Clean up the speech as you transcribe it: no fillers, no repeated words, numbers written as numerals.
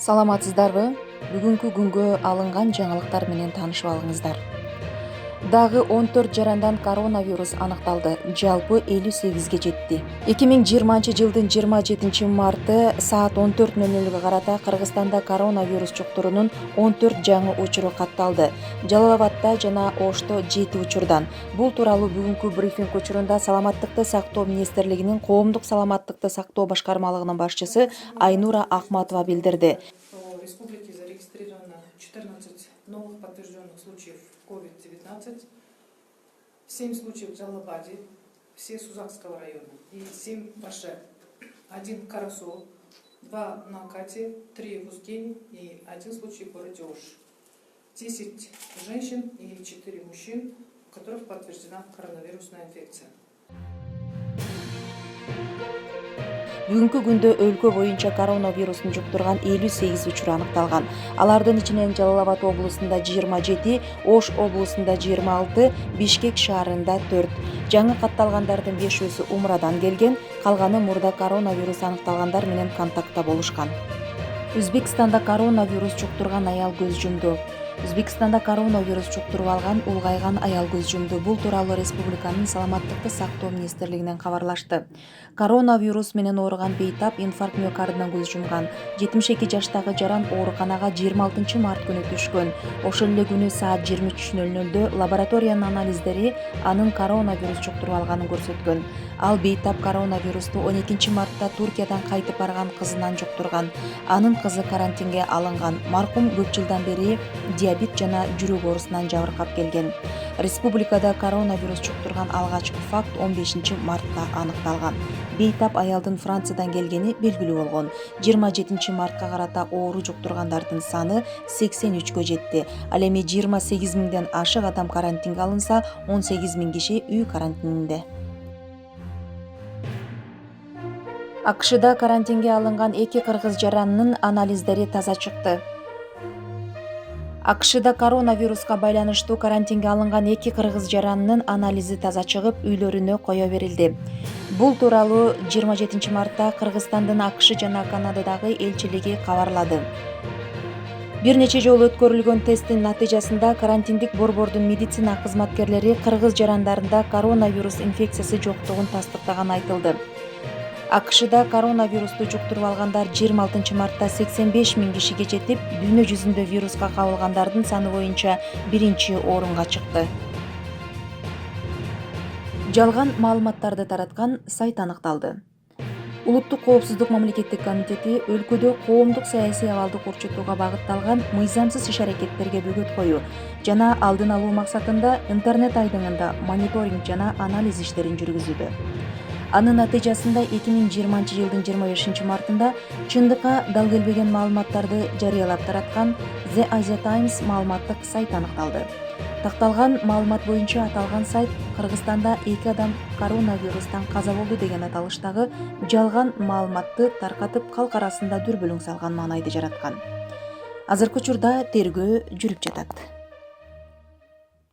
Саламатсыздарбы? Бүгүнкү күнгө алынган жаңылыктар менен таанышып алыңыздар. Дагы 14 жарандан коронавирус аныкталды. Жалпы 58ге жетти. 2020-жылдын 27 марты саат 14:00 карата Кыргызстанда коронавирус жуктуруунун 14 жаңы учуру катталды. Жалал Абадда жана Ошто 7 учурдан. Бул тууралуу бүгүнкү брифинг учурунда Саламаттыкты сактоо министрлигинин Коомдук саламаттыкты сактоо башкармалыгынын башчысы Айнура Акматова билдирди. В республике зарегистрировано 14 новых подтвержденных случаев COVID-19, 7 случаев в Джалабаде, все Сузакского района, и 7 в Аше, 1 в Карасу, 2 на Акате, 3 в Узгене и 1 случай в городе Ош. 10 женщин и 4 мужчин, у которых подтверждена коронавирусная инфекция. Бүгүнкү күндө өлкө боюнча коронавирустун жуктурган 58 учур аныкталган. Алардын ичинен Жалал Абад облусунда 27, Ош облусунда 26, Бишкек шаарында 4. Жаңы катталгандардын 5-өсү Умрадан келген, калганы мурда коронавирус аныкталгандар менен контактта болушкан. Өзбекстанда коронавирус жуктурган аял көз жумду. Өзбекстанда коронавирус жуктуруп алган улгайган аял көз жумду. Бул тууралуу республиканын Саламаттыкты сактоо министрлигинен кабарлашты. Коронавирус менен ооруган бейтап инфаркт миокардынан көз жумган. 72 жаштагы жаран ооруканага 26 март күнү түшкөн. Ошол эле күнү саат 23:00 лабораториянын анализдери анын коронавирус жуктуруп алганын көрсөткөн. Ал бейтап коронавирусту 12 мартта Туркиядан кайтып барган кызынан жуктурган. Анын кызы карантинге алынган. Маркум көп жылдан бери диабет жана жүрөк оорусунан жабыркап келген. Республикада коронавирус жуктурган алгачкы факт 15 мартта аныкталган. Бейтап аялдын Франциядан келгени белгилүү болгон. 27 мартка карата оору жуктургандардын саны 83гө жетти. Ал эми 28 миңден ашык адам карантинге алынса, 18 миң киши үй карантининде. АКШда карантинге алынган 2 кыргыз жаранынын анализдери таза чыкты. АКШда коронавируска байланыштуу карантинге алынган 2 кыргыз жаранынын анализи таза чыгып, үйлөрүнө кое берилди. Бул тууралуу 27 мартта Кыргызстандын АКШ жана Канададагы элчилиги кабарлады. Бир нече жолу өткөрүлгөн тесттин натыйжасында карантиндик борбордун медицина кызматкерлери кыргыз жарандарында коронавирус инфекциясы жоктугун тастыктаганы айтылды. АКШда коронавирусту жуктуруп алгандар 26 мартта 85 миң кишиге жетип, дүйнө жүзүндө вируска кабылгандардын саны боюнча 1-орунга чыкты. Жалган маалыматтарды тараткан сайт аныкталды. Улуттук коопсуздук мамлекеттик комитети өлкөдө коомдук саясий абалды курчутууга багытталган мыйзамсыз иш-аракеттерге бөгөт коюу жана алдын алуу максатында интернет айдыңында мониторинг жана анализ иштерин жүргүзүүдө. Анын натыйжасында 2020-жылдын 25 мартында чындыкка дал келбеген маалыматтарды жарыялап тараткан The Asia Times маалыматтык сайт аныкталды. Такталган маалымат боюнча аталган сайт Кыргызстанда 2 адам коронавирустан каза болду деген аталыштагы жалган маалыматты таркатып калк арасында дүрбөлүң салган маанайды жараткан. Азыркы учурда тергөө жүрүп жатат.